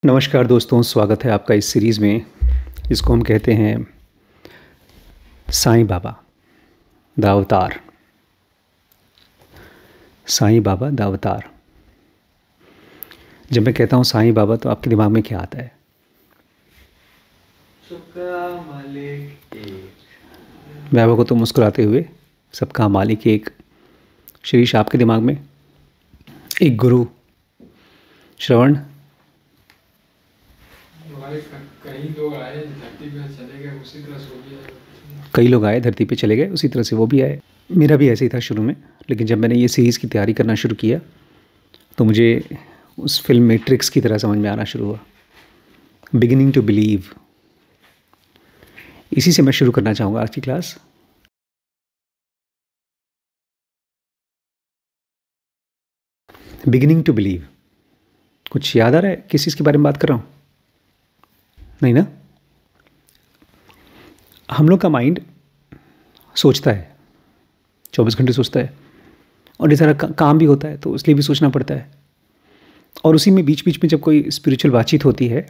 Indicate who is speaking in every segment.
Speaker 1: नमस्कार दोस्तों, स्वागत है आपका इस सीरीज़ में जिसको हम कहते हैं साईं बाबा द अवतार। साईं बाबा द अवतार। जब मैं कहता हूँ साईं बाबा तो आपके दिमाग में क्या आता है? वैभव को तो मुस्कुराते हुए सबका मालिक एक। शिरीष, आपके दिमाग में? एक गुरु। श्रवण?
Speaker 2: कई लोग आए धरती पे चले गए उसी तरह से वो भी आए।
Speaker 1: कई लोग आए धरती पे चले गए उसी तरह से वो भी आए। मेरा भी ऐसे ही था शुरू में, लेकिन जब मैंने ये सीरीज़ की तैयारी करना शुरू किया तो मुझे उस फिल्म मैट्रिक्स की तरह समझ में आना शुरू हुआ। Beginning to believe. इसी से मैं शुरू करना चाहूँगा आज की क्लास। Beginning to believe. कुछ याद आ रहा है किस चीज़ के बारे में बात कर रहा हूँ? नहीं ना? हम लोग का माइंड सोचता है, 24 घंटे सोचता है, और ये सारा काम भी होता है तो इसलिए भी सोचना पड़ता है। और उसी में बीच बीच में जब कोई स्पिरिचुअल बातचीत होती है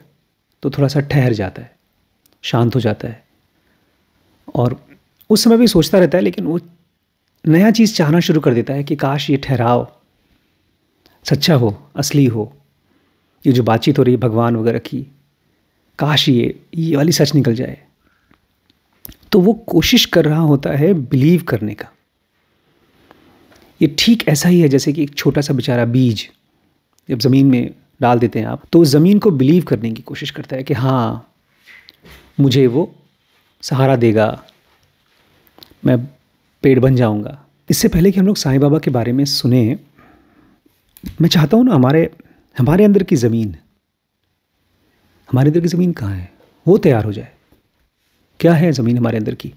Speaker 1: तो थोड़ा सा ठहर जाता है, शांत हो जाता है, और उस समय भी सोचता रहता है, लेकिन वो नया चीज़ चाहना शुरू कर देता है कि काश ये ठहराव सच्चा हो, असली हो। ये जो बातचीत हो रही है भगवान वगैरह की, काश ये वाली सच निकल जाए। तो वो कोशिश कर रहा होता है बिलीव करने का। ये ठीक ऐसा ही है जैसे कि एक छोटा सा बेचारा बीज जब ज़मीन में डाल देते हैं आप, तो उस ज़मीन को बिलीव करने की कोशिश करता है कि हाँ, मुझे वो सहारा देगा, मैं पेड़ बन जाऊंगा। इससे पहले कि हम लोग साईं बाबा के बारे में सुने, मैं चाहता हूँ ना हमारे अंदर की ज़मीन, हमारे अंदर की ज़मीन कहाँ है वो तैयार हो जाए। क्या है ज़मीन हमारे अंदर की?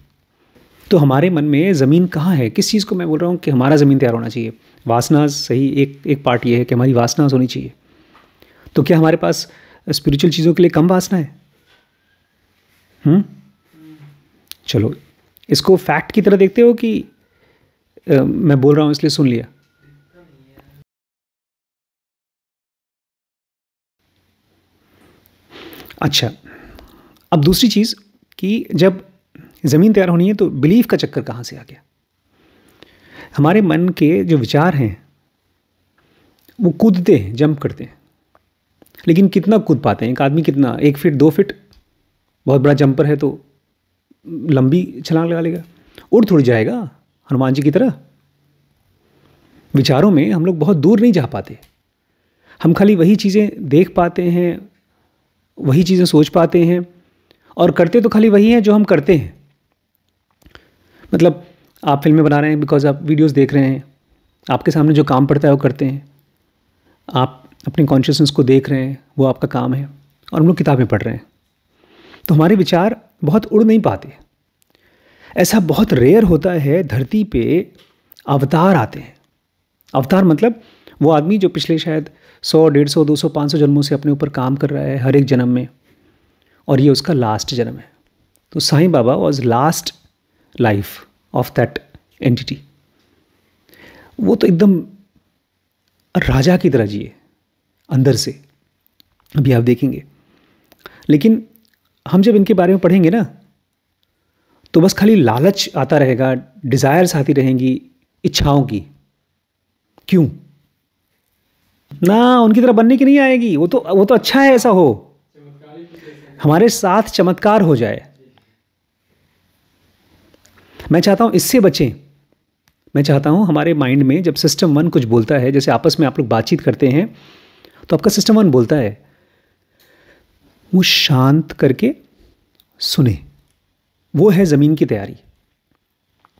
Speaker 1: तो हमारे मन में ज़मीन कहाँ है? किस चीज़ को मैं बोल रहा हूँ कि हमारा ज़मीन तैयार होना चाहिए? वासनास, सही। एक पार्ट ये है कि हमारी वासनास होनी चाहिए। तो क्या हमारे पास स्पिरिचुअल चीज़ों के लिए कम वासना है? चलो, इसको फैक्ट की तरह देखते हो कि मैं बोल रहा हूँ इसलिए सुन लिया? अच्छा, अब दूसरी चीज़ कि जब ज़मीन तैयार होनी है तो बिलीफ का चक्कर कहाँ से आ गया? हमारे मन के जो विचार हैं वो कूदते हैं, जंप करते हैं, लेकिन कितना कूद पाते हैं? एक आदमी कितना, 1 फीट 2 फीट? बहुत बड़ा जंपर है तो लंबी छलांग लगा लेगा, उड़ थोड़ी जाएगा हनुमान जी की तरह। विचारों में हम लोग बहुत दूर नहीं जा पाते। हम खाली वही चीज़ें देख पाते हैं, वही चीज़ें सोच पाते हैं, और करते तो खाली वही है जो हम करते हैं। मतलब आप फिल्में बना रहे हैं बिकॉज आप वीडियोस देख रहे हैं, आपके सामने जो काम पड़ता है वो करते हैं, आप अपने कॉन्शियसनेस को देख रहे हैं, वो आपका काम है, और हम लोग किताबें पढ़ रहे हैं। तो हमारे विचार बहुत उड़ नहीं पाते। ऐसा बहुत रेयर होता है धरती पे अवतार आते हैं। अवतार मतलब वो आदमी जो पिछले शायद 100, 150, 200, 500 जन्मों से अपने ऊपर काम कर रहा है हर एक जन्म में, और ये उसका लास्ट जन्म है। तो Sai Baba was last life of that entity. वो तो एकदम राजा की तरह जिए अंदर से, अभी आप देखेंगे। लेकिन हम जब इनके बारे में पढ़ेंगे ना तो बस खाली लालच आता रहेगा, डिज़ायर्स आती रहेंगी, इच्छाओं की। क्यों ना? उनकी तरह बनने की नहीं आएगी। वो तो अच्छा है ऐसा हो, हमारे साथ चमत्कार हो जाए। मैं चाहता हूं इससे बचें। मैं चाहता हूं हमारे माइंड में जब सिस्टम 1 कुछ बोलता है, जैसे आपस में आप लोग बातचीत करते हैं तो आपका सिस्टम 1 बोलता है, वो शांत करके सुने। वो है ज़मीन की तैयारी।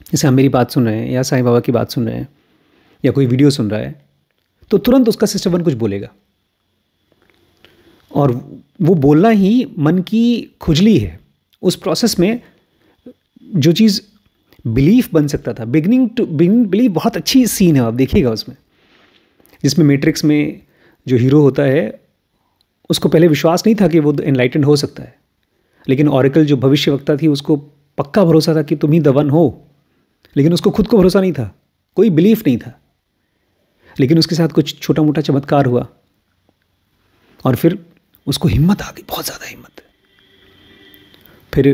Speaker 1: जैसे हम मेरी बात सुन रहे हैं या साईं बाबा की बात सुन रहे हैं या कोई वीडियो सुन रहा है, तो तुरंत उसका सिस्टम 1 कुछ बोलेगा, और वो बोलना ही मन की खुजली है। उस प्रोसेस में जो चीज़ बिलीफ बन सकता था, बिगिनिंग टू बिलीव, बहुत अच्छी सीन है, आप देखिएगा उसमें, जिसमें मैट्रिक्स में जो हीरो होता है उसको पहले विश्वास नहीं था कि वो एनलाइटेंड हो सकता है, लेकिन ऑरेकल जो भविष्यवक्ता थी उसको पक्का भरोसा था कि तुम ही द वन हो, लेकिन उसको खुद को भरोसा नहीं था, कोई बिलीफ नहीं था। लेकिन उसके साथ कुछ छोटा मोटा चमत्कार हुआ, और फिर उसको हिम्मत आ गई, बहुत ज़्यादा हिम्मत। फिर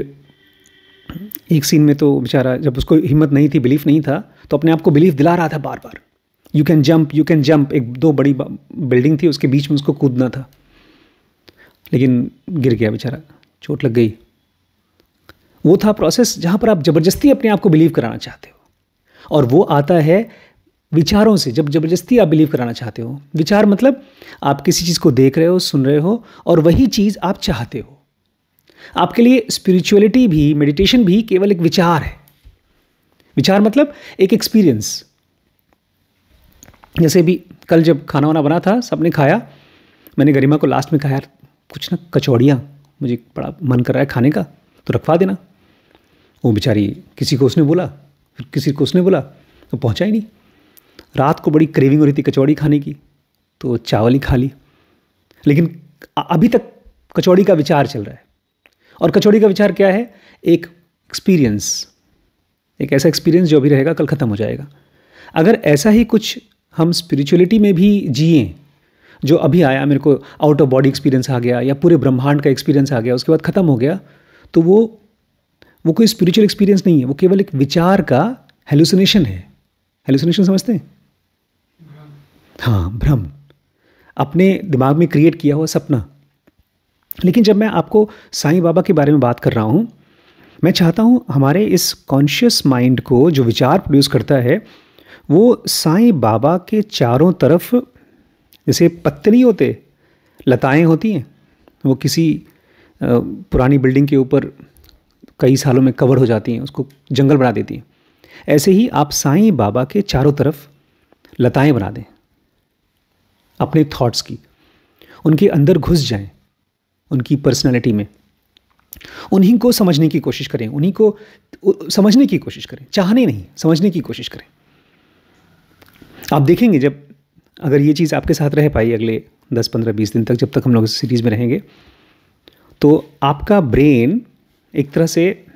Speaker 1: एक सीन में तो बेचारा, जब उसको हिम्मत नहीं थी, बिलीफ नहीं था, तो अपने आप को बिलीफ दिला रहा था बार बार, you can jump, you can jump. एक दो बड़ी बिल्डिंग थी, उसके बीच में उसको कूदना था, लेकिन गिर गया बेचारा, चोट लग गई। वो था प्रोसेस जहाँ पर आप ज़बरदस्ती अपने आप को बिलीव कराना चाहते हो, और वो आता है विचारों से। जब ज़बरदस्ती आप बिलीव कराना चाहते हो, विचार मतलब आप किसी चीज़ को देख रहे हो, सुन रहे हो, और वही चीज़ आप चाहते हो। आपके लिए स्पिरिचुअलिटी भी, मेडिटेशन भी केवल एक विचार है। विचार मतलब एक एक्सपीरियंस। जैसे भी कल जब खाना वाना बना था, सबने खाया, मैंने गरिमा को लास्ट में कहा, यार कुछ ना कचौड़ियाँ, मुझे बड़ा मन कर रहा है खाने का, तो रखवा देना। वो बेचारी, किसी को उसने बोला, फिर किसी को उसने बोला, तो पहुँचा ही नहीं। रात को बड़ी क्रेविंग हो रही थी कचौड़ी खाने की, तो चावल ही खा ली। लेकिन अभी तक कचौड़ी का विचार चल रहा है। और कचौड़ी का विचार क्या है? एक एक्सपीरियंस, एक ऐसा एक्सपीरियंस जो अभी रहेगा, कल ख़त्म हो जाएगा। अगर ऐसा ही कुछ हम स्पिरिचुअलिटी में भी जिए, जो अभी आया, मेरे को आउट ऑफ बॉडी एक्सपीरियंस आ गया, या पूरे ब्रह्मांड का एक्सपीरियंस आ गया, उसके बाद ख़त्म हो गया, तो वो कोई स्पिरिचुअल एक्सपीरियंस नहीं है, वो केवल एक विचार का हेलुसिनेशन है। हेलुसिनेशन समझते हैं? हाँ, भ्रम, अपने दिमाग में क्रिएट किया हुआ सपना। लेकिन जब मैं आपको साईं बाबा के बारे में बात कर रहा हूँ, मैं चाहता हूँ हमारे इस कॉन्शियस माइंड को जो विचार प्रोड्यूस करता है, वो साईं बाबा के चारों तरफ, जैसे पत्ते नहीं होते, लताएं होती हैं, वो किसी पुरानी बिल्डिंग के ऊपर कई सालों में कवर हो जाती हैं, उसको जंगल बना देती हैं। ऐसे ही आप साईं बाबा के चारों तरफ लताएं बना दें अपने थॉट्स की, उनके अंदर घुस जाएं, उनकी पर्सनालिटी में, उन्हीं को समझने की कोशिश करें, उन्हीं को समझने की कोशिश करें, चाहने नहीं, समझने की कोशिश करें। आप देखेंगे, जब अगर ये चीज़ आपके साथ रह पाई अगले 10, 15, 20 दिन तक, जब तक हम लोग इस सीरीज़ में रहेंगे, तो आपका ब्रेन एक तरह से,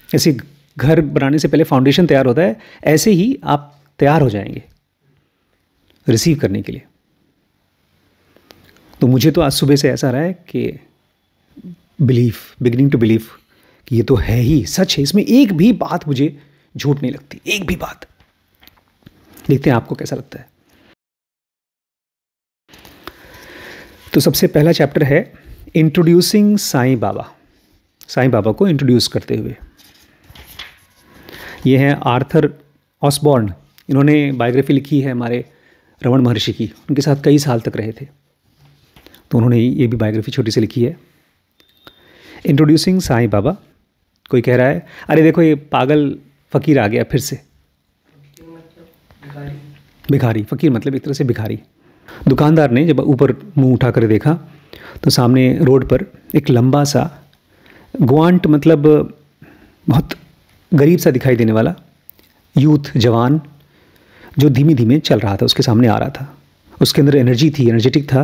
Speaker 1: ऐसे घर बनाने से पहले फाउंडेशन तैयार होता है, ऐसे ही आप तैयार हो जाएंगे रिसीव करने के लिए। तो मुझे तो आज सुबह से ऐसा रहा है कि बिलीफ, बिगिनिंग टू बिलीव कि ये तो है ही, सच है, इसमें एक भी बात मुझे झूठ नहीं लगती, एक भी बात। देखते हैं आपको कैसा लगता है। तो सबसे पहला चैप्टर है इंट्रोड्यूसिंग साईं बाबा, साईं बाबा को इंट्रोड्यूस करते हुए। ये हैं आर्थर ऑसबॉर्न, इन्होंने बायोग्राफी लिखी है हमारे रमन महर्षि की, उनके साथ कई साल तक रहे थे, तो उन्होंने ये भी बायोग्राफी छोटी सी लिखी है। इंट्रोड्यूसिंग साईं बाबा। कोई कह रहा है, अरे देखो ये पागल फ़कीर आ गया फिर से। भिखारी, फ़कीर मतलब एक तरह से भिखारी। दुकानदार ने जब ऊपर मुंह उठा कर देखा, तो सामने रोड पर एक लंबा सा ग्वांट, मतलब बहुत गरीब सा दिखाई देने वाला यूथ, जवान, जो धीमे धीमे चल रहा था, उसके सामने आ रहा था। उसके अंदर एनर्जी थी, एनर्जेटिक था,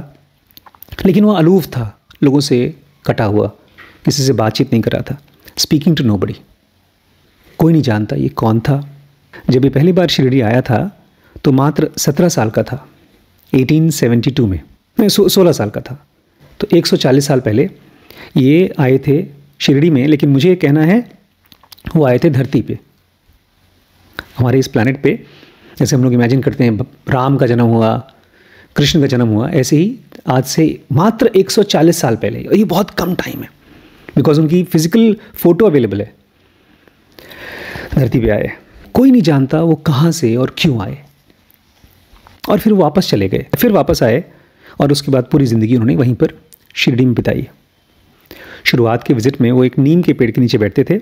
Speaker 1: लेकिन वो अलूफ था, लोगों से कटा हुआ, किसी से बातचीत नहीं कर रहा था। स्पीकिंग टू नोबडी, कोई नहीं जानता ये कौन था। जब ये पहली बार शिरडी आया था तो मात्र 17 साल का था, 1872 में, 16 साल का था। तो 140 साल पहले ये आए थे शिरडी में। लेकिन मुझे ये कहना है, वो आए थे धरती पे, हमारे इस प्लैनेट पे। जैसे हम लोग इमेजिन करते हैं राम का जन्म हुआ, कृष्ण का जन्म हुआ, ऐसे ही आज से मात्र 140 साल पहले, और ये बहुत कम टाइम है, बिकॉज उनकी फिजिकल फ़ोटो अवेलेबल है, धरती पे आए। कोई नहीं जानता वो कहाँ से और क्यों आए, और फिर वापस चले गए, फिर वापस आए, और उसके बाद पूरी ज़िंदगी उन्होंने वहीं पर शिरडी में बिताई। शुरुआत के विज़िट में वो एक नीम के पेड़ के नीचे बैठते थे,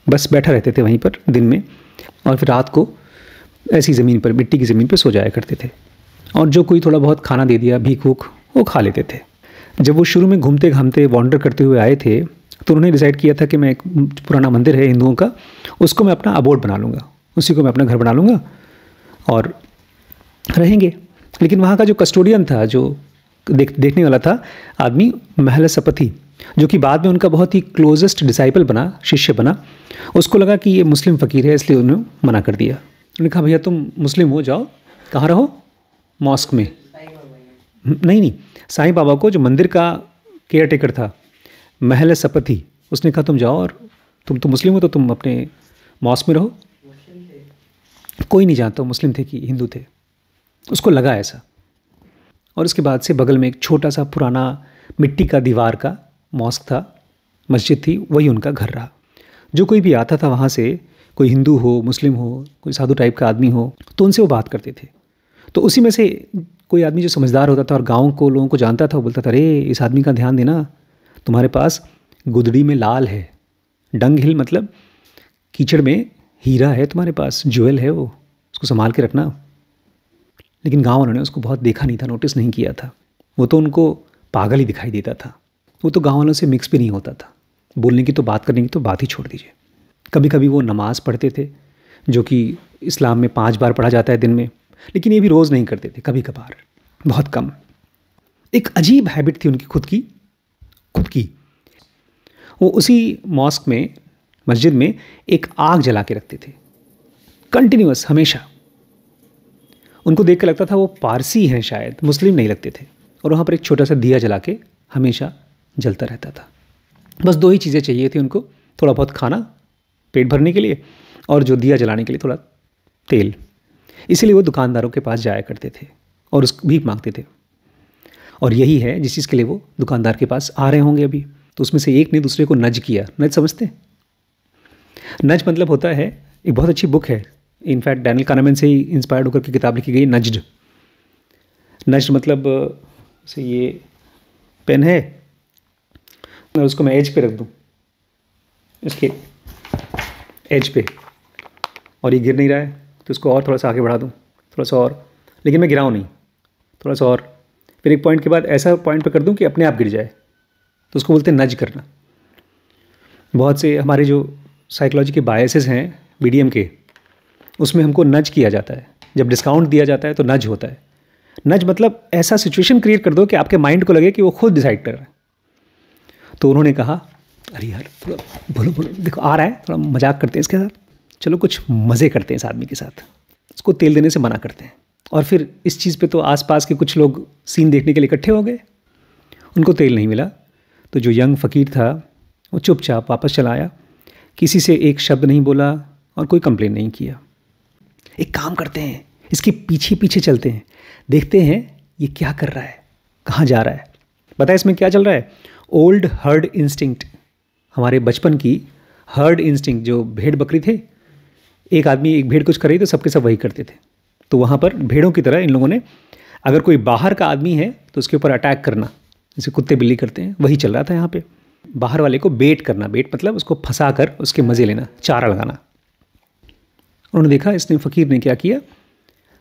Speaker 1: बस बैठा रहते थे वहीं पर दिन में, और फिर रात को ऐसी ज़मीन पर, मिट्टी की ज़मीन पर सो जाया करते थे। और जो कोई थोड़ा बहुत खाना दे दिया, भीख भूख, वो खा लेते थे। जब वो शुरू में घूमते घामते वॉन्डर करते हुए आए थे, तो उन्होंने डिसाइड किया था कि मैं, एक पुराना मंदिर है हिंदुओं का, उसको मैं अपना अबोर्ड बना लूँगा, उसी को मैं अपना घर बना लूँगा और रहेंगे। लेकिन वहाँ का जो कस्टोडियन था, जो देखने वाला था आदमी, महल सपथी, जो कि बाद में उनका बहुत ही क्लोजेस्ट डिसाइपल बना, शिष्य बना, उसको लगा कि ये मुस्लिम फ़कीर है, इसलिए उन्होंने मना कर दिया। उन्होंने कहा, भैया तुम मुस्लिम हो, जाओ, कहाँ रहो, मॉस्क में, नहीं नहीं, साईं बाबा को जो मंदिर का केयर टेकर था, महल सपथी, उसने कहा तुम जाओ और तुम तो मुस्लिम हो तो तुम अपने मॉस्क में रहो। कोई नहीं जानता वो मुस्लिम थे कि हिंदू थे, उसको लगा ऐसा। और उसके बाद से बगल में एक छोटा सा पुराना मिट्टी का दीवार का मॉस्क था, मस्जिद थी, वही उनका घर रहा। जो कोई भी आता था वहाँ से, कोई हिंदू हो, मुस्लिम हो, कोई साधु टाइप का आदमी हो, तो उनसे वो बात करते थे। तो उसी में से कोई आदमी जो समझदार होता था और गाँव को लोगों को जानता था, वो बोलता था, अरे इस आदमी का ध्यान देना, तुम्हारे पास गुदड़ी में लाल है, डंग हिल मतलब कीचड़ में हीरा है तुम्हारे पास, ज्वेल है वो, उसको संभाल के रखना। लेकिन गाँव वालों ने उसको बहुत देखा नहीं था, नोटिस नहीं किया था। वो तो उनको पागल ही दिखाई देता था। वो तो गाँव वालों से मिक्स भी नहीं होता था। बोलने की तो बात, करने की तो बात ही छोड़ दीजिए। कभी कभी वो नमाज़ पढ़ते थे, जो कि इस्लाम में 5 बार पढ़ा जाता है दिन में, लेकिन ये भी रोज़ नहीं करते थे, कभी कभार, बहुत कम। एक अजीब हैबिट थी उनकी खुद की। वो उसी मॉस्क में, मस्जिद में एक आग जला के रखते थे, कंटिन्यूअस, हमेशा। उनको देख कर लगता था वो पारसी हैं शायद, मुस्लिम नहीं लगते थे। और वहाँ पर एक छोटा सा दिया जला के हमेशा जलता रहता था। बस 2 ही चीज़ें चाहिए थी उनको, थोड़ा बहुत खाना पेट भरने के लिए, और जो दिया जलाने के लिए थोड़ा तेल। इसीलिए वो दुकानदारों के पास जाया करते थे और उस भीख मांगते थे। और यही है जिस चीज़ के लिए वो दुकानदार के पास आ रहे होंगे अभी। तो उसमें से एक ने दूसरे को नज किया। नज समझते हैं? नज मतलब होता है, एक बहुत अच्छी बुक है, इनफैक्ट डैनियल कानमैन से ही इंस्पायर्ड होकर के किताब लिखी गई, नज्ड। नज्ड मतलब से ये पेन है, मैं उसको मैं एज पे रख दूँ, इसके एज पे, और ये गिर नहीं रहा है तो इसको और थोड़ा सा आगे बढ़ा दूँ, थोड़ा सा और, लेकिन मैं गिराऊँ नहीं, थोड़ा सा और, फिर एक पॉइंट के बाद ऐसा पॉइंट पे कर दूँ कि अपने आप गिर जाए, तो उसको बोलते हैं नज करना। बहुत से हमारे जो साइकोलॉजी के बायसेस हैं बीडीएम के, उसमें हमको नज किया जाता है। जब डिस्काउंट दिया जाता है तो नज होता है। नज मतलब ऐसा सिचुएशन क्रिएट कर दो कि आपके माइंड को लगे कि वो खुद डिसाइड कर रहा है। तो उन्होंने कहा, अरे यार थोड़ा बोलो देखो आ रहा है, थोड़ा मजाक करते हैं इसके साथ, चलो कुछ मज़े करते हैं इस आदमी के साथ, उसको तेल देने से मना करते हैं। और फिर इस चीज़ पे तो आसपास के कुछ लोग सीन देखने के लिए इकट्ठे हो गए। उनको तेल नहीं मिला तो जो यंग फ़कीर था वो चुपचाप वापस चला आया, किसी से एक शब्द नहीं बोला और कोई कंप्लेन नहीं किया। एक काम करते हैं, इसके पीछे पीछे चलते हैं, देखते हैं ये क्या कर रहा है, कहाँ जा रहा है। पता है इसमें क्या चल रहा है? ओल्ड हर्ड इंस्टिंक्ट, हमारे बचपन की हर्ड इंस्टिंक्ट। जो भेड़ बकरी थे, एक आदमी एक भेड़ कुछ कर रही तो सबके सब वही करते थे। तो वहाँ पर भेड़ों की तरह इन लोगों ने, अगर कोई बाहर का आदमी है तो उसके ऊपर अटैक करना, जैसे कुत्ते बिल्ली करते हैं, वही चल रहा था यहाँ पे। बाहर वाले को बेट करना, बेट मतलब उसको फंसा कर उसके मज़े लेना, चारा लगाना। उन्होंने देखा इसने फ़कीर ने क्या किया,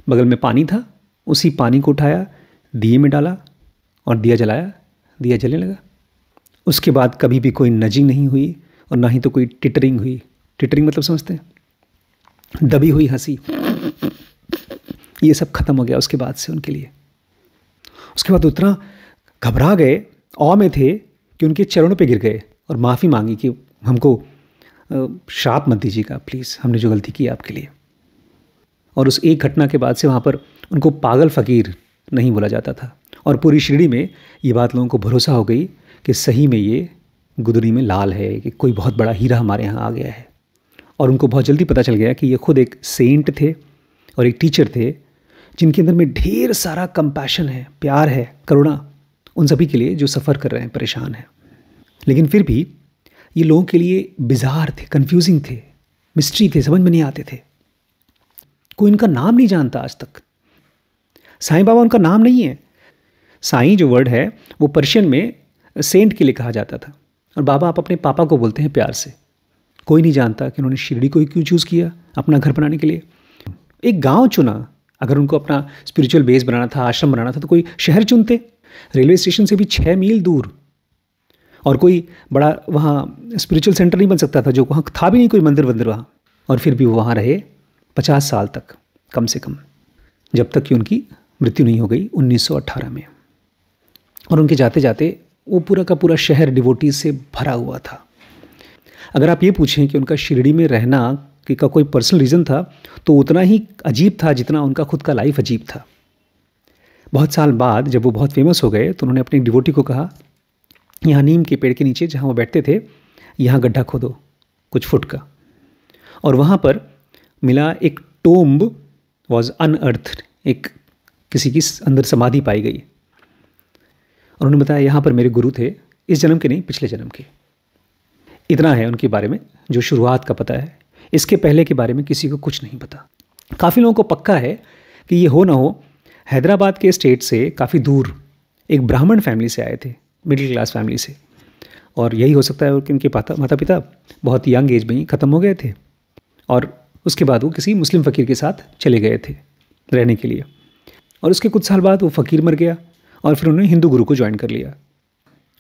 Speaker 1: बगल में पानी था, उसी पानी को उठाया, दिए में डाला और दिया जलाया, दिया जलने लगा। उसके बाद कभी भी कोई नजिंग नहीं हुई और ना ही तो कोई टिटरिंग हुई। टिटरिंग मतलब समझते हैं? दबी हुई हंसी, ये सब खत्म हो गया उसके बाद से उनके लिए। उसके बाद उतना घबरा गए, औ में थे कि उनके चरणों पे गिर गए और माफ़ी मांगी कि हमको श्राप मत दीजिएगा प्लीज़, हमने जो गलती की आपके लिए। और उस एक घटना के बाद से वहाँ पर उनको पागल फ़कीर नहीं बोला जाता था। और पूरी शिरडी में ये बात लोगों को भरोसा हो गई कि सही में ये गुदड़ी में लाल है, कि कोई बहुत बड़ा हीरा हमारे यहाँ आ गया है। और उनको बहुत जल्दी पता चल गया कि ये खुद एक सेंट थे और एक टीचर थे, जिनके अंदर में ढेर सारा कंपैशन है, प्यार है, करुणा, उन सभी के लिए जो सफ़र कर रहे हैं, परेशान हैं। लेकिन फिर भी ये लोगों के लिए बिजार थे, कन्फ्यूजिंग थे, मिस्ट्री थे, समझ में नहीं आते थे। कोई इनका नाम नहीं जानता आज तक। साईं बाबा उनका नाम नहीं है। साईं जो वर्ड है वो पर्शियन में सेंट के लिए कहा जाता था, और बाबा आप अपने पापा को बोलते हैं प्यार से। कोई नहीं जानता कि उन्होंने शिरडी को ही क्यों चूज़ किया अपना घर बनाने के लिए। एक गांव चुना, अगर उनको अपना स्पिरिचुअल बेस बनाना था, आश्रम बनाना था, तो कोई शहर चुनते, रेलवे स्टेशन से भी 6 मील दूर। और कोई बड़ा वहाँ स्पिरिचुअल सेंटर नहीं बन सकता था, जो वहाँ था भी नहीं कोई मंदिर वंदिर वहाँ। और फिर भी वो वहाँ रहे 50 साल तक कम से कम, जब तक कि उनकी मृत्यु नहीं हो गई 1918 में। और उनके जाते जाते वो पूरा का पूरा शहर डिवोटीज से भरा हुआ था। अगर आप ये पूछें कि उनका शिरडी में रहना कि का कोई पर्सनल रीज़न था, तो उतना ही अजीब था जितना उनका खुद का लाइफ अजीब था। बहुत साल बाद जब वो बहुत फेमस हो गए तो उन्होंने अपने डिवोटी को कहा, यहाँ नीम के पेड़ के नीचे जहाँ वो बैठते थे, यहाँ गड्ढा खोदो कुछ फुट का, और वहाँ पर मिला एक टोम्ब वॉज अनअर्थड, एक किसी की अंदर समाधि पाई गई। और उन्होंने बताया यहाँ पर मेरे गुरु थे, इस जन्म के नहीं पिछले जन्म के। इतना है उनके बारे में जो शुरुआत का पता है, इसके पहले के बारे में किसी को कुछ नहीं पता। काफ़ी लोगों को पक्का है कि ये हो ना हो हैदराबाद के स्टेट से काफ़ी दूर एक ब्राह्मण फैमिली से आए थे, मिडिल क्लास फैमिली से, और यही हो सकता है कि उनके माता पिता बहुत यंग एज में ही ख़त्म हो गए थे और उसके बाद वो किसी मुस्लिम फ़कीर के साथ चले गए थे रहने के लिए, और उसके कुछ साल बाद वो फ़कीर मर गया और फिर उन्होंने हिंदू गुरु को ज्वाइन कर लिया।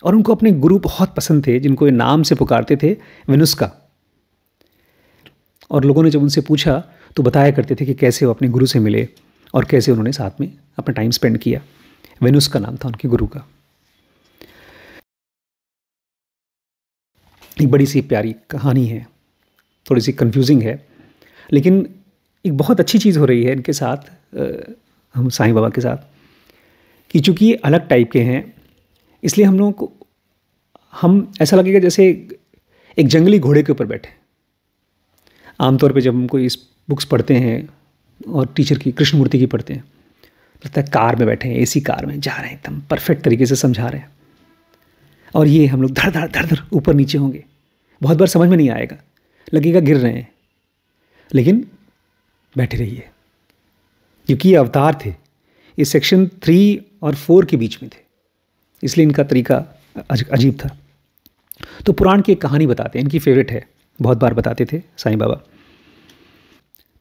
Speaker 1: और उनको अपने गुरु बहुत पसंद थे, जिनको ये नाम से पुकारते थे वेनुस्का। और लोगों ने जब उनसे पूछा तो बताया करते थे कि कैसे वो अपने गुरु से मिले और कैसे उन्होंने साथ में अपना टाइम स्पेंड किया। वेनुस्का नाम था उनके गुरु का। एक बड़ी सी प्यारी कहानी है, थोड़ी सी कंफ्यूजिंग है, लेकिन एक बहुत अच्छी चीज़ हो रही है इनके साथ, हम साईं बाबा के साथ, कि चूँकि ये अलग टाइप के हैं इसलिए हम लोगों को ऐसा लगेगा जैसे एक जंगली घोड़े के ऊपर बैठे। आमतौर पे जब हम कोई इस बुक्स पढ़ते हैं और टीचर की कृष्णमूर्ति की पढ़ते हैं, लगता है कार में बैठे हैं, एसी कार में जा रहे हैं, एकदम परफेक्ट तरीके से समझा रहे हैं, और ये हम लोग धड़ धड़ ऊपर नीचे होंगे। बहुत बार समझ में नहीं आएगा, लगेगा गिर रहे हैं, लेकिन बैठे रहिए, क्योंकि ये अवतार थे, ये सेक्शन 3 और 4 के बीच में थे, इसलिए इनका तरीका अजीब था। तो पुराण की एक कहानी बताते हैं, इनकी फेवरेट है, बहुत बार बताते थे साईं बाबा।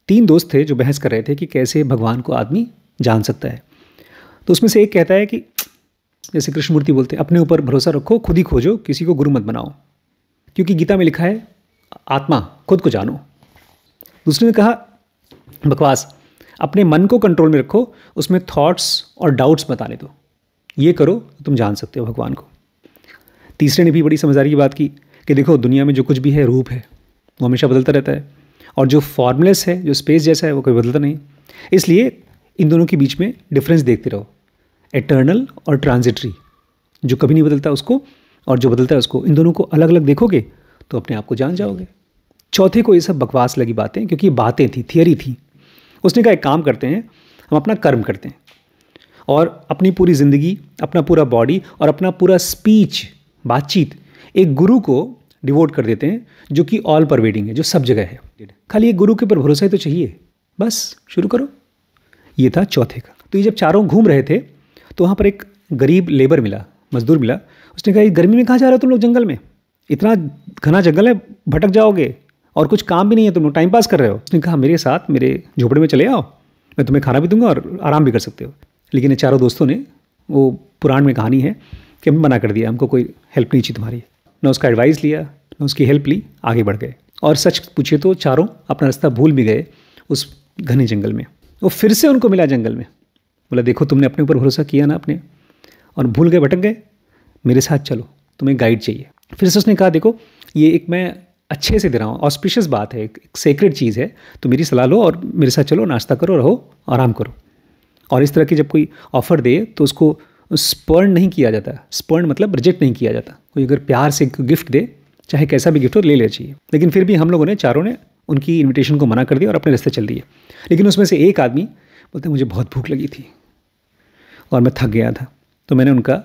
Speaker 1: 3 दोस्त थे जो बहस कर रहे थे कि कैसे भगवान को आदमी जान सकता है। तो उसमें से एक कहता है कि जैसे कृष्णमूर्ति बोलते हैं, अपने ऊपर भरोसा रखो, खुद ही खोजो, किसी को गुरु मत बनाओ, क्योंकि गीता में लिखा है आत्मा खुद को जानो। दूसरे ने कहा बकवास, अपने मन को कंट्रोल में रखो, उसमें थॉट्स और डाउट्स मत आने दो, ये करो तो तुम जान सकते हो भगवान को। तीसरे ने भी बड़ी समझदारी की बात की कि देखो दुनिया में जो कुछ भी है रूप है, वो हमेशा बदलता रहता है, और जो फॉर्मलेस है, जो स्पेस जैसा है, वो कोई बदलता नहीं, इसलिए इन दोनों के बीच में डिफरेंस देखते रहो, एटर्नल और ट्रांजिटरी, जो कभी नहीं बदलता उसको और जो बदलता है उसको, इन दोनों को अलग अलग देखोगे तो अपने आप को जान जाओगे। चौथे को ये सब बकवास लगी बातें, क्योंकि बातें थी, थियरी थी। उसने कहा एक काम करते हैं, हम अपना कर्म करते हैं और अपनी पूरी ज़िंदगी, अपना पूरा बॉडी और अपना पूरा स्पीच, बातचीत एक गुरु को डिवोट कर देते हैं, जो कि ऑल परवेडिंग है, जो सब जगह है। खाली एक गुरु के ऊपर भरोसा ही तो चाहिए, बस शुरू करो। ये था चौथे का। तो ये जब चारों घूम रहे थे तो वहाँ पर एक गरीब लेबर मिला, मजदूर मिला। उसने कहा, गर्मी में कहाँ जा रहे हो तुम लोग जंगल में, इतना घना जंगल है, भटक जाओगे और कुछ काम भी नहीं है, तुम लोग टाइम पास कर रहे हो। उसने कहा मेरे साथ मेरे झोपड़े में चले आओ, मैं तुम्हें खाना भी दूंगा और आराम भी कर सकते हो। लेकिन ये चारों दोस्तों ने, वो पुराण में कहानी है कि हमें मना कर दिया, हमको कोई हेल्प नहीं चाहिए तुम्हारी। ना उसका एडवाइस लिया, ना उसकी हेल्प ली, आगे बढ़ गए। और सच पूछे तो चारों अपना रास्ता भूल भी गए उस घने जंगल में। वो फिर से उनको मिला जंगल में, बोला देखो तुमने अपने ऊपर भरोसा किया ना अपने, और भूल गए, भटक गए, मेरे साथ चलो, तुम्हें गाइड चाहिए। फिर से उसने कहा देखो ये एक मैं अच्छे से दे रहा हूँ, ऑस्पिशियस बात है, एक सेक्रेट चीज़ है, तो मेरी सलाह लो और मेरे साथ चलो, नाश्ता करो, रहो, आराम करो। और इस तरह की जब कोई ऑफ़र दे तो उसको स्पर्न नहीं किया जाता। स्पर्न मतलब रिजेक्ट नहीं किया जाता। कोई अगर प्यार से गिफ्ट दे, चाहे कैसा भी गिफ्ट हो, ले लेना चाहिए। लेकिन फिर भी हम लोगों ने, चारों ने उनकी इन्विटेशन को मना कर दिया और अपने रास्ते चल दिए। लेकिन उसमें से एक आदमी बोलते मुझे बहुत भूख लगी थी और मैं थक गया था, तो मैंने उनका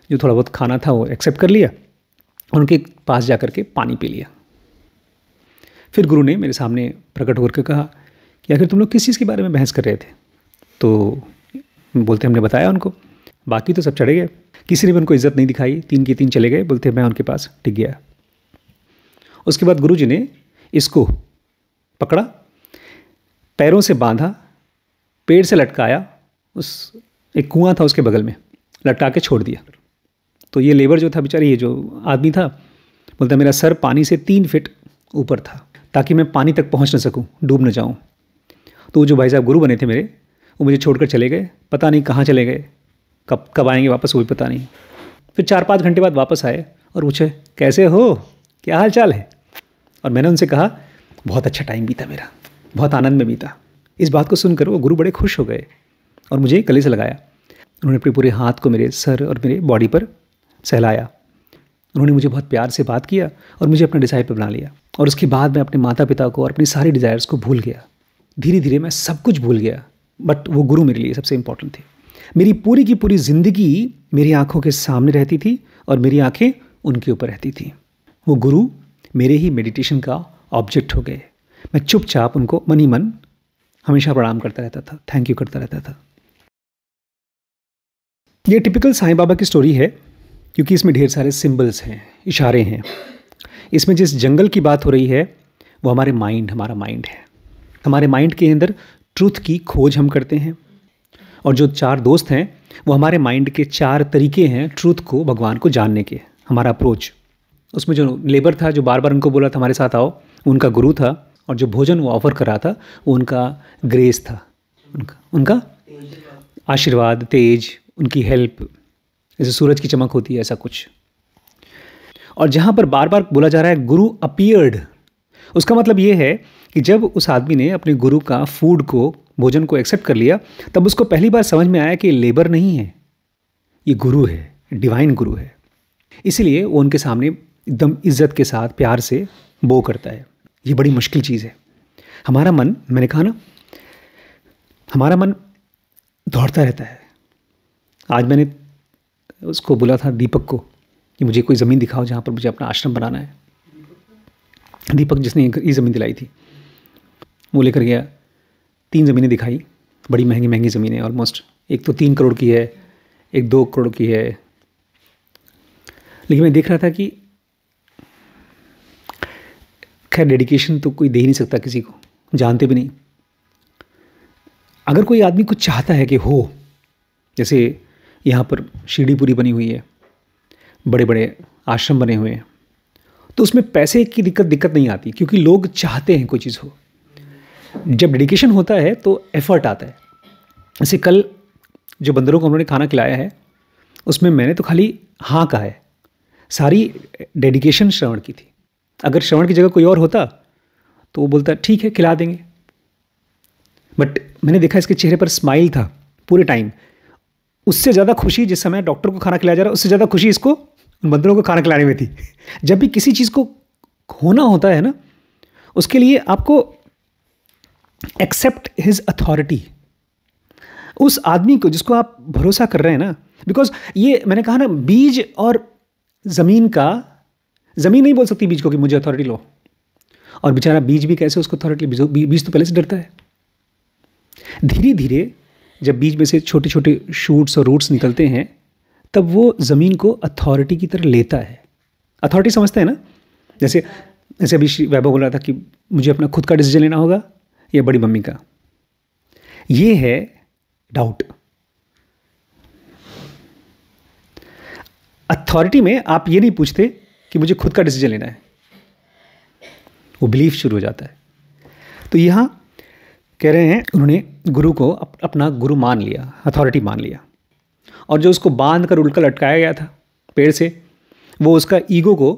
Speaker 1: जो थोड़ा बहुत खाना था वो एक्सेप्ट कर लिया और उनके पास जा कर के पानी पी लिया। फिर गुरु ने मेरे सामने प्रकट होकर कहा कि आखिर तुम लोग किस चीज़ के बारे में बहस कर रहे थे। तो बोलते हमने बताया उनको, बाकी तो सब चढ़े गए, किसी ने भी उनको इज्जत नहीं दिखाई, 3 के 3 चले गए। बोलते मैं उनके पास टिक गया। उसके बाद गुरु जी ने इसको पकड़ा, पैरों से बांधा, पेड़ से लटकाया, उस एक कुआं था उसके बगल में, लटका के छोड़ दिया। तो ये लेबर जो था बेचारी, ये जो आदमी था, बोलता मेरा सर पानी से 3 फीट ऊपर था ताकि मैं पानी तक पहुंच न सकूं, डूब न जाऊं। तो वो जो भाई साहब गुरु बने थे मेरे, वो मुझे छोड़कर चले गए, पता नहीं कहाँ चले गए, कब आएंगे वापस वो भी पता नहीं। फिर 4-5 घंटे बाद वापस आए और पूछे कैसे हो, क्या हाल चाल है। और मैंने उनसे कहा बहुत अच्छा टाइम बीता मेरा, बहुत आनंद में बीता। इस बात को सुनकर वो गुरु बड़े खुश हो गए और मुझे गले से लगाया उन्होंने अपने पूरे हाथ को मेरे सर और मेरे बॉडी पर सहलाया। उन्होंने मुझे बहुत प्यार से बात किया और मुझे अपना डिसाइपल बना लिया। और उसके बाद मैं अपने माता पिता को और अपनी सारी डिज़ायर्स को भूल गया। धीरे धीरे मैं सब कुछ भूल गया, बट वो गुरु मेरे लिए सबसे इम्पोर्टेंट थे। मेरी पूरी की पूरी ज़िंदगी मेरी आंखों के सामने रहती थी और मेरी आंखें उनके ऊपर रहती थी। वो गुरु मेरे ही मेडिटेशन का ऑब्जेक्ट हो गए। मैं चुपचाप उनको मन ही मन हमेशा प्रणाम करता रहता था, थैंक यू करता रहता था। ये टिपिकल साईं बाबा की स्टोरी है, क्योंकि इसमें ढेर सारे सिंबल्स हैं, इशारे हैं। इसमें जिस जंगल की बात हो रही है वो हमारा माइंड है। हमारे माइंड के अंदर ट्रूथ की खोज हम करते हैं। और जो 4 दोस्त हैं वो हमारे माइंड के 4 तरीके हैं ट्रूथ को, भगवान को जानने के, हमारा अप्रोच। उसमें जो लेबर था, जो बार बार उनको बोला था हमारे साथ आओ, उनका गुरु था। और जो भोजन वो ऑफर कर रहा था वो उनका ग्रेस था, उनका आशीर्वाद, तेज, उनकी हेल्प, जैसे सूरज की चमक होती है ऐसा कुछ। और जहाँ पर बार बार बोला जा रहा है गुरु अपीयर्ड, उसका मतलब ये है कि जब उस आदमी ने अपने गुरु का फूड को, भोजन को एक्सेप्ट कर लिया, तब उसको पहली बार समझ में आया कि लेबर नहीं है, ये गुरु है, डिवाइन गुरु है। इसीलिए वो उनके सामने एकदम इज्जत के साथ प्यार से बो करता है। ये बड़ी मुश्किल चीज़ है। हमारा मन, मैंने कहा ना, हमारा मन दौड़ता रहता है। आज मैंने उसको बोला था, दीपक को, कि मुझे कोई ज़मीन दिखाओ जहाँ पर मुझे अपना आश्रम बनाना है। दीपक जिसने ये ज़मीन दिलाई थी, वो लेकर गया। 3 ज़मीनें दिखाई, बड़ी महंगी महंगी ज़मीनें, ऑलमोस्ट एक तो 3 करोड़ की है, एक 2 करोड़ की है। लेकिन मैं देख रहा था कि खैर डेडिकेशन तो कोई दे ही नहीं सकता किसी को, जानते भी नहीं। अगर कोई आदमी कुछ चाहता है कि हो, जैसे यहाँ पर शिरडी पूरी बनी हुई है, बड़े बड़े आश्रम बने हुए हैं, तो उसमें पैसे की दिक्कत नहीं आती, क्योंकि लोग चाहते हैं कोई चीज़ हो। जब डेडिकेशन होता है तो एफर्ट आता है। जैसे कल जो बंदरों को उन्होंने खाना खिलाया है, उसमें मैंने तो खाली हाँ कहा है, सारी डेडिकेशन श्रवण की थी। अगर श्रवण की जगह कोई और होता तो वो बोलता ठीक है खिला देंगे, बट मैंने देखा इसके चेहरे पर स्माइल था पूरे टाइम। उससे ज़्यादा खुशी जिस समय डॉक्टर को खाना खिलाया जा रहा है, उससे ज़्यादा खुशी इसको उन बंदरों को खाना खिलाने में थी। जब भी किसी चीज़ को होना होता है ना, उसके लिए आपको एक्सेप्ट हिज अथॉरिटी, उस आदमी को जिसको आप भरोसा कर रहे हैं ना। बिकॉज ये मैंने कहा ना, बीज और ज़मीन का, ज़मीन नहीं बोल सकती बीज को कि मुझे अथॉरिटी लो, और बेचारा बीज भी कैसे उसको अथॉरिटी, बीज तो पहले से डरता है। धीरे धीरे जब बीज में से छोटे छोटे शूट्स और रूट्स निकलते हैं, तब वो ज़मीन को अथॉरिटी की तरह लेता है। अथॉरिटी समझते हैं ना, जैसे अभी श्री वैभव बोल रहा था कि मुझे अपना खुद का डिसीजन लेना होगा या बड़ी मम्मी का। ये है डाउट। अथॉरिटी में आप ये नहीं पूछते कि मुझे खुद का डिसीजन लेना है, वो बिलीफ शुरू हो जाता है। तो यहाँ कह रहे हैं उन्होंने गुरु को अपना गुरु मान लिया, अथॉरिटी मान लिया, और जो उसको बांध कर उल्टा लटकाया गया था पेड़ से, वो उसका ईगो को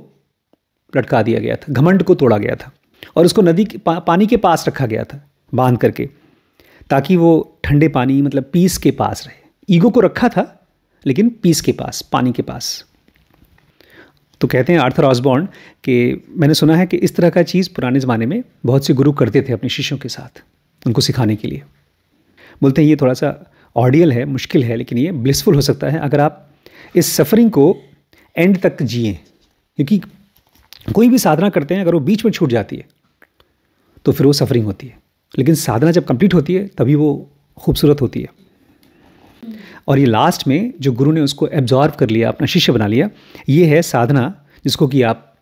Speaker 1: लटका दिया गया था, घमंड को तोड़ा गया था, और उसको नदी के पानी के पास रखा गया था बांध करके, ताकि वो ठंडे पानी, मतलब पीस के पास रहे। ईगो को रखा था लेकिन पीस के पास, पानी के पास। तो कहते हैं आर्थर ऑसबॉर्न कि मैंने सुना है कि इस तरह का चीज़ पुराने ज़माने में बहुत से गुरु करते थे अपने शिष्यों के साथ, उनको सिखाने के लिए। बोलते हैं ये थोड़ा सा ऑडियल है, मुश्किल है, लेकिन ये ब्लिसफुल हो सकता है अगर आप इस सफरिंग को एंड तक जिए। क्योंकि कोई भी साधना करते हैं, अगर वो बीच में छूट जाती है तो फिर वो सफरिंग होती है, लेकिन साधना जब कंप्लीट होती है तभी वो खूबसूरत होती है। और ये लास्ट में जो गुरु ने उसको एब्जॉर्व कर लिया, अपना शिष्य बना लिया, ये है साधना, जिसको कि आप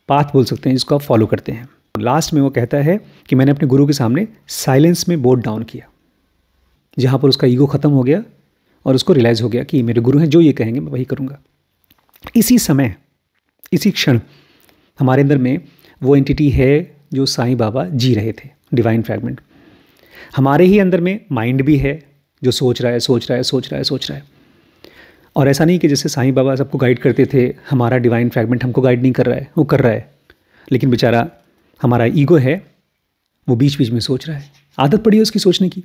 Speaker 1: पाथ बोल सकते हैं, जिसको आप फॉलो करते हैं। लास्ट में वो कहता है कि मैंने अपने गुरु के सामने साइलेंस में बोट डाउन किया, जहाँ पर उसका ईगो ख़त्म हो गया और उसको रियलाइज़ हो गया कि मेरे गुरु हैं, जो ये कहेंगे मैं वही करूँगा। इसी समय, इसी क्षण हमारे अंदर में वो एंटिटी है जो साईं बाबा जी रहे थे, डिवाइन फ्रैगमेंट। हमारे ही अंदर में माइंड भी है जो सोच रहा है। और ऐसा नहीं कि जैसे साईं बाबा सबको गाइड करते थे, हमारा डिवाइन फ्रैगमेंट हमको गाइड नहीं कर रहा है, वो कर रहा है, लेकिन बेचारा हमारा ईगो है वो बीच बीच में सोच रहा है, आदत पड़ी है उसकी सोचने की।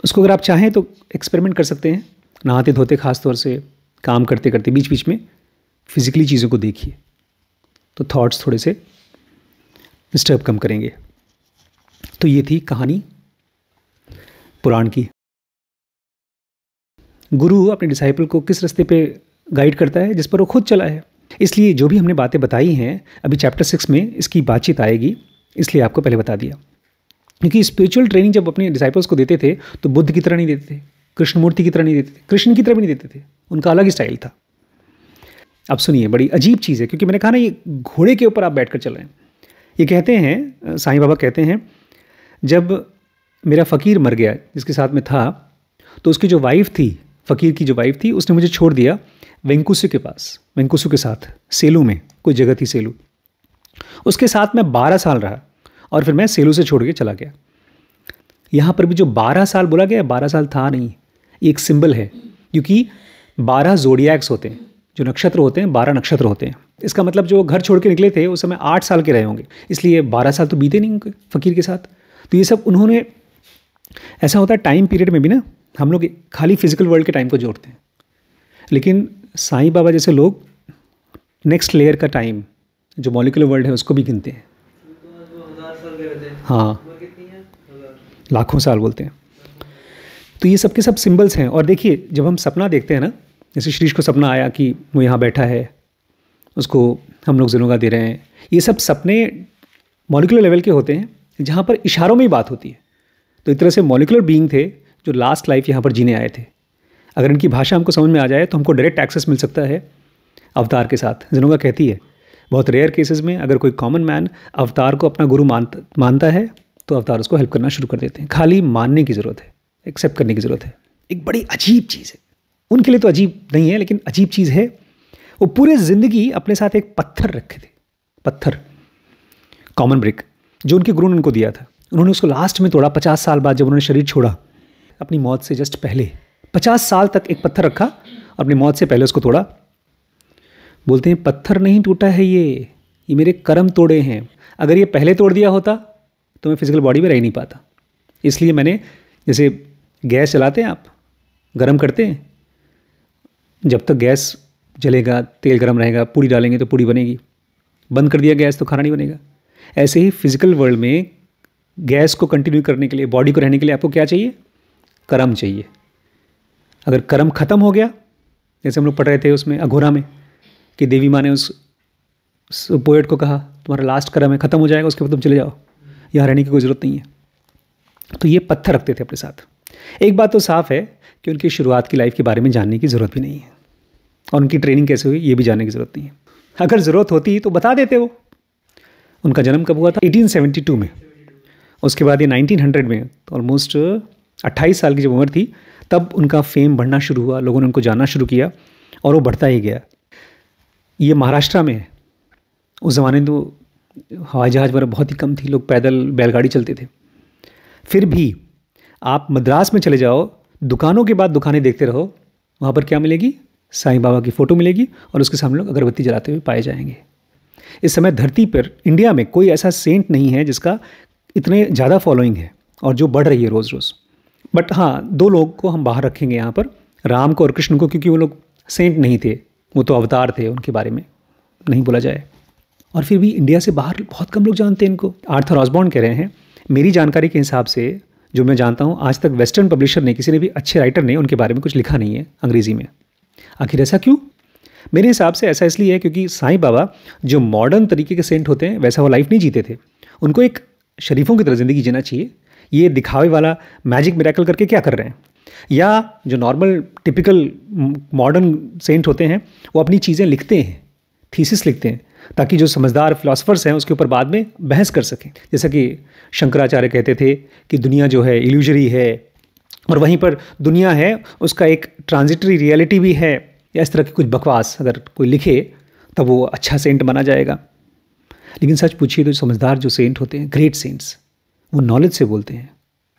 Speaker 1: उसको अगर आप चाहें तो एक्सपेरिमेंट कर सकते हैं, नहाते धोते खास तौर से, काम करते करते बीच बीच में फिजिकली चीज़ों को देखिए, तो थॉट्स थोड़े से डिस्टर्ब कम करेंगे। तो ये थी कहानी पुराण की। गुरु अपने डिसाइपल को किस रास्ते पे गाइड करता है? जिस पर वो खुद चला है। इसलिए जो भी हमने बातें बताई हैं, अभी चैप्टर 6 में इसकी बातचीत आएगी, इसलिए आपको पहले बता दिया। क्योंकि स्पिरिचुअल ट्रेनिंग जब अपने डिसाइपल्स को देते थे तो बुद्ध की तरह नहीं देते थे, कृष्णमूर्ति की तरह नहीं देते थे, कृष्ण की तरह भी नहीं देते थे, उनका अलग ही स्टाइल था। अब सुनिए, बड़ी अजीब चीज़ है, क्योंकि मैंने कहा ना ये घोड़े के ऊपर आप बैठ कर चल रहे हैं। ये कहते हैं, साईं बाबा कहते हैं, जब मेरा फ़कीर मर गया जिसके साथ में था, तो उसकी जो वाइफ थी, फ़कीर की जो वाइफ थी, उसने मुझे छोड़ दिया वेंकुसु के पास, वेंकुसु के साथ, सेलू में कोई जगह थी सेलू। उसके साथ मैं 12 साल रहा और फिर मैं सेलू से छोड़ के चला गया। यहाँ पर भी जो 12 साल बोला गया, 12 साल था नहीं, एक सिंबल है, क्योंकि 12 जोडियक्स होते हैं, जो नक्षत्र होते हैं, 12 नक्षत्र होते हैं। इसका मतलब जो घर छोड़ के निकले थे उस समय 8 साल के रहे होंगे, इसलिए 12 साल तो बीते नहीं उनके फ़कीर के साथ। तो ये सब उन्होंने, ऐसा होता है टाइम पीरियड में भी ना, हम लोग खाली फिजिकल वर्ल्ड के टाइम को जोड़ते हैं, लेकिन साईं बाबा जैसे लोग नेक्स्ट लेयर का टाइम, जो मॉलिक्यूलर वर्ल्ड है, उसको भी गिनते हैं। हाँ, लाखों साल बोलते हैं। तो ये सब के सब सिंबल्स हैं। और देखिए, जब हम सपना देखते हैं ना, जैसे श्रीश को सपना आया कि वो यहाँ बैठा है, उसको हम लोग जिनोगा दे रहे हैं, ये सब सपने मॉलिक्यूलर लेवल के होते हैं, जहाँ पर इशारों में ही बात होती है। तो इस तरह से मॉलिक्यूलर बीइंग थे जो लास्ट लाइफ यहाँ पर जीने आए थे। अगर इनकी भाषा हमको समझ में आ जाए तो हमको डायरेक्ट एक्सेस मिल सकता है अवतार के साथ। जिनोगा कहती है, बहुत रेयर केसेस में अगर कोई कॉमन मैन अवतार को अपना गुरु मानता है तो अवतार उसको हेल्प करना शुरू कर देते हैं। खाली मानने की ज़रूरत है, एक्सेप्ट करने की ज़रूरत है। एक बड़ी अजीब चीज़ है, उनके लिए तो अजीब नहीं है, लेकिन अजीब चीज़ है। वो पूरे ज़िंदगी अपने साथ एक पत्थर रखे थे, पत्थर, कॉमन ब्रिक, जो उनके गुरु ने उनको दिया था। उन्होंने उसको लास्ट में तोड़ा 50 साल बाद, जब उन्होंने शरीर छोड़ा अपनी मौत से जस्ट पहले। 50 साल तक एक पत्थर रखा और अपनी मौत से पहले उसको तोड़ा। बोलते हैं पत्थर नहीं टूटा है, ये मेरे कर्म तोड़े हैं। अगर ये पहले तोड़ दिया होता तो मैं फिजिकल बॉडी में रह नहीं पाता। इसलिए मैंने, जैसे गैस चलाते हैं आप, गरम करते हैं, जब तक गैस जलेगा, तेल गरम रहेगा, पूड़ी डालेंगे तो पूड़ी बनेगी, बंद कर दिया गैस तो खाना नहीं बनेगा। ऐसे ही फिजिकल वर्ल्ड में गैस को कंटिन्यू करने के लिए, बॉडी को रहने के लिए आपको क्या चाहिए? कर्म चाहिए। अगर कर्म खत्म हो गया, जैसे हम लोग पढ़ रहे थे उसमें अघोरा में, कि देवी माँ ने उस पोएट को कहा तुम्हारा लास्ट कर्म है, खत्म हो जाएगा, उसके बाद तुम चले जाओ, यहाँ रहने की कोई ज़रूरत नहीं है। तो ये पत्थर रखते थे अपने साथ। एक बात तो साफ है कि उनकी शुरुआत की लाइफ के बारे में जानने की ज़रूरत भी नहीं है, और उनकी ट्रेनिंग कैसे हुई ये भी जानने की ज़रूरत नहीं है। अगर ज़रूरत होती तो बता देते वो। उनका जन्म कब हुआ था? 1872 में। उसके बाद ये 1900 में, ऑलमोस्ट 28 साल की जब उम्र थी, तब उनका फेम बढ़ना शुरू हुआ, लोगों ने उनको जानना शुरू किया और वो बढ़ता ही गया। ये महाराष्ट्र में है। उस ज़माने में तो हवाई जहाज़ वगैरह बहुत ही कम थी, लोग पैदल बैलगाड़ी चलते थे। फिर भी आप मद्रास में चले जाओ, दुकानों के बाद दुकानें देखते रहो, वहाँ पर क्या मिलेगी? साईं बाबा की फ़ोटो मिलेगी और उसके सामने लोग अगरबत्ती जलाते हुए पाए जाएंगे। इस समय धरती पर, इंडिया में कोई ऐसा सेंट नहीं है जिसका इतने ज़्यादा फॉलोइंग है और जो बढ़ रही है रोज़ रोज़। बट हाँ, 2 लोग को हम बाहर रखेंगे यहाँ पर, राम को और कृष्ण को, क्योंकि वो लोग सेंट नहीं थे, वो तो अवतार थे, उनके बारे में नहीं बोला जाए। और फिर भी इंडिया से बाहर बहुत कम लोग जानते हैं इनको। आर्थर ऑसबॉर्न कह रहे हैं, मेरी जानकारी के हिसाब से जो मैं जानता हूँ, आज तक वेस्टर्न पब्लिशर ने, किसी ने भी अच्छे राइटर ने उनके बारे में कुछ लिखा नहीं है अंग्रेज़ी में। आखिर ऐसा क्यों? मेरे हिसाब से ऐसा इसलिए है क्योंकि साईं बाबा जो मॉडर्न तरीके के सेंट होते हैं वैसा वो लाइफ नहीं जीते थे। उनको एक शरीफों की तरह ज़िंदगी जीना चाहिए। ये दिखावे वाला मैजिक मिरेकल करके क्या कर रहे हैं? या जो नॉर्मल टिपिकल मॉडर्न सेंट होते हैं वो अपनी चीज़ें लिखते हैं, थीसिस लिखते हैं, ताकि जो समझदार फिलोसफर्स हैं उसके ऊपर बाद में बहस कर सकें। जैसा कि शंकराचार्य कहते थे कि दुनिया जो है इल्यूजरी है, और वहीं पर दुनिया है उसका एक ट्रांजिटरी रियलिटी भी है, या इस तरह की कुछ बकवास अगर कोई लिखे तब वो अच्छा सेंट बना जाएगा। लेकिन सच पूछिए तो समझदार जो सेंट होते हैं, ग्रेट सेंट्स, वो नॉलेज से बोलते हैं,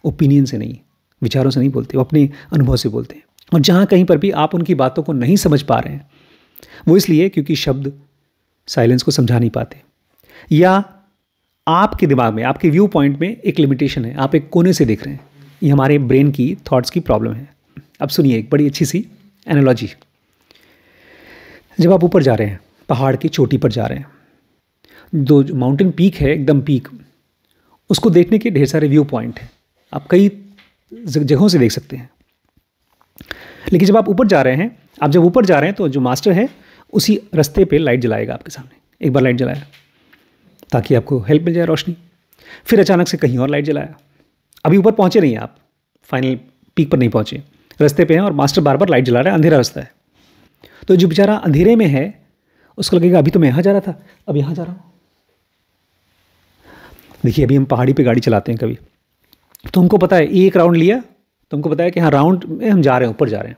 Speaker 1: ओपिनियन से नहीं, विचारों से नहीं बोलते, वो अपने अनुभव से बोलते हैं। और जहाँ कहीं पर भी आप उनकी बातों को नहीं समझ पा रहे हैं, वो इसलिए क्योंकि शब्द साइलेंस को समझा नहीं पाते, या आपके दिमाग में, आपके व्यू पॉइंट में एक लिमिटेशन है, आप एक कोने से देख रहे हैं। ये हमारे ब्रेन की थॉट्स की प्रॉब्लम है। अब सुनिए एक बड़ी अच्छी सी एनालॉजी। जब आप ऊपर जा रहे हैं, पहाड़ की चोटी पर जा रहे हैं, जो माउंटेन पीक है एकदम पीक, उसको देखने के ढेर सारे व्यू पॉइंट हैं, आप कई जगहों से देख सकते हैं। लेकिन जब आप ऊपर जा रहे हैं, आप जब ऊपर जा रहे हैं तो जो मास्टर है उसी रास्ते पे लाइट जलाएगा आपके सामने। एक बार लाइट जलाया ताकि आपको हेल्प मिल जाए, रोशनी। फिर अचानक से कहीं और लाइट जलाया। अभी ऊपर पहुंचे नहीं हैं आप, फाइनल पीक पर नहीं पहुंचे, रास्ते पे हैं और मास्टर बार बार लाइट जला रहा है, अंधेरा रास्ता है। तो जो बेचारा अंधेरे में है उसको लगेगा अभी तो मैं यहाँ जा रहा था, अब यहाँ जा रहा हूँ। देखिए अभी हम पहाड़ी पे गाड़ी चलाते हैं कभी, तो हमको पता है एक राउंड लिया तो हमको पता है कि हाँ राउंड में हम जा रहे हैं, ऊपर जा रहे हैं।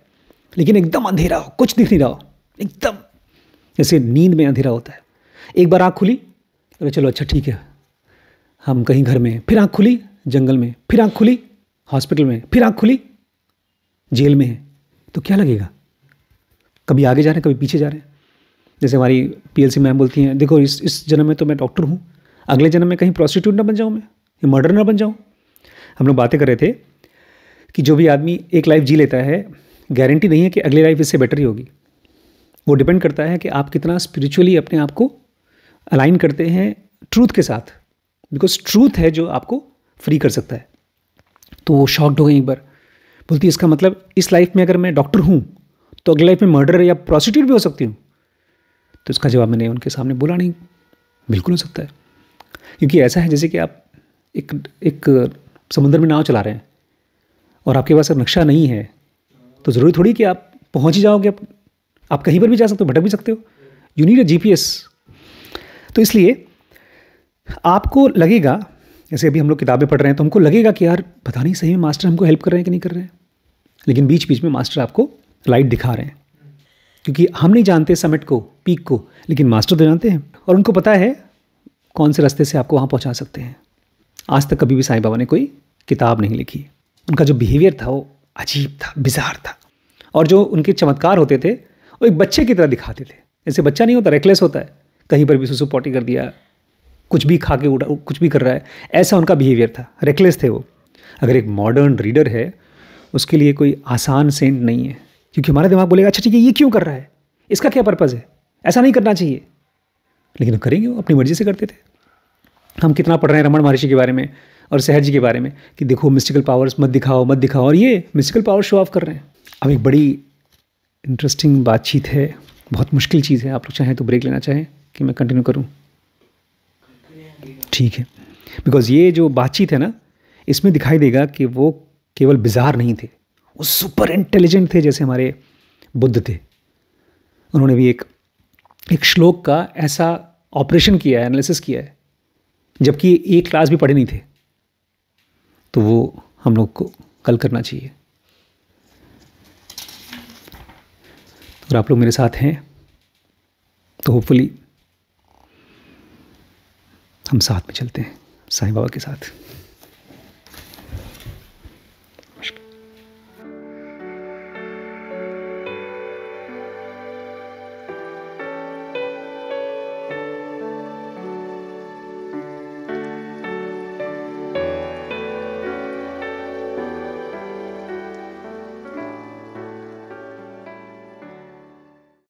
Speaker 1: लेकिन एकदम अंधेरा हो, कुछ दिख नहीं रहा हो, एकदम जैसे नींद में अंधेरा होता है। एक बार आँख खुली, अरे चलो अच्छा ठीक है हम कहीं घर में, फिर आँख खुली जंगल में, फिर आँख खुली हॉस्पिटल में, फिर आँख खुली जेल में है, तो क्या लगेगा? कभी आगे जा रहे हैं, कभी पीछे जा रहे हैं। जैसे हमारी पीएलसी मैम बोलती हैं, देखो इस जन्म में तो मैं डॉक्टर हूँ, अगले जन्म में कहीं प्रोस्टिट्यूट ना बन जाऊँ मैं, या मर्डर ना बन जाऊँ। हम लोग बातें कर रहे थे कि जो भी आदमी एक लाइफ जी लेता है, गारंटी नहीं है कि अगली लाइफ इससे बेटर ही होगी। वो डिपेंड करता है कि आप कितना स्पिरिचुअली अपने आप को अलाइन करते हैं ट्रूथ के साथ, बिकॉज ट्रूथ है जो आपको फ्री कर सकता है। तो वो शॉक्ड हो गई एक बार, बोलती इसका मतलब इस लाइफ में अगर मैं डॉक्टर हूँ तो अगली लाइफ में मर्डर या प्रोस्टिट्यूट भी हो सकती हूँ। तो इसका जवाब मैंने उनके सामने बोला नहीं, बिल्कुल हो सकता है। क्योंकि ऐसा है जैसे कि आप एक समुद्र में नाव चला रहे हैं और आपके पास नक्शा नहीं है, तो ज़रूरी थोड़ी कि आप पहुँच ही जाओगे। आप कहीं पर भी जा सकते हो, भटक भी सकते हो। You need a GPS. तो इसलिए आपको लगेगा, जैसे अभी हम लोग किताबें पढ़ रहे हैं तो हमको लगेगा कि यार पता नहीं सही में मास्टर हमको हेल्प कर रहे हैं कि नहीं कर रहे हैं। लेकिन बीच बीच में मास्टर आपको लाइट दिखा रहे हैं, क्योंकि हम नहीं जानते समिट को, पीक को, लेकिन मास्टर तो जानते हैं और उनको पता है कौन से रास्ते से आपको वहाँ पहुँचा सकते हैं। आज तक कभी भी साईं बाबा ने कोई किताब नहीं लिखी। उनका जो बिहेवियर था वो अजीब था, बिजार था। और जो उनके चमत्कार होते थे वो एक बच्चे की तरह दिखाते थे। जैसे बच्चा नहीं होता, रेकलेस होता है, कहीं पर भी सुसु पॉटी कर दिया, कुछ भी खा के उड़ा, कुछ भी कर रहा है, ऐसा उनका बिहेवियर था। रेकलेस थे वो। अगर एक मॉडर्न रीडर है उसके लिए कोई आसान सेंट नहीं है, क्योंकि हमारा दिमाग बोलेगा अच्छा ठीक है ये क्यों कर रहा है, इसका क्या पर्पज़ है, ऐसा नहीं करना चाहिए। लेकिन करेंगे, वो अपनी मर्जी से करते थे। हम कितना पढ़ रहे हैं रमन महर्षि के बारे में और सहज जी के बारे में कि देखो मिस्टिकल पावर्स मत दिखाओ मत दिखाओ, और ये मिस्टिकल पावर शो ऑफ कर रहे हैं। अब एक बड़ी इंटरेस्टिंग बातचीत है, बहुत मुश्किल चीज़ है। आप लोग चाहें तो ब्रेक लेना चाहें कि मैं कंटिन्यू करूं? ठीक है, बिकॉज ये जो बातचीत है ना, इसमें दिखाई देगा कि वो केवल बिजार नहीं थे, वो सुपर इंटेलिजेंट थे जैसे हमारे बुद्ध थे। उन्होंने भी एक श्लोक का ऐसा ऑपरेशन किया है, एनालिसिस किया है, जबकि एक क्लास भी पढ़े नहीं थे। तो वो हम लोग को कल करना चाहिए। और आप लोग मेरे साथ हैं तो होपफुली हम साथ में चलते हैं साईं बाबा के साथ।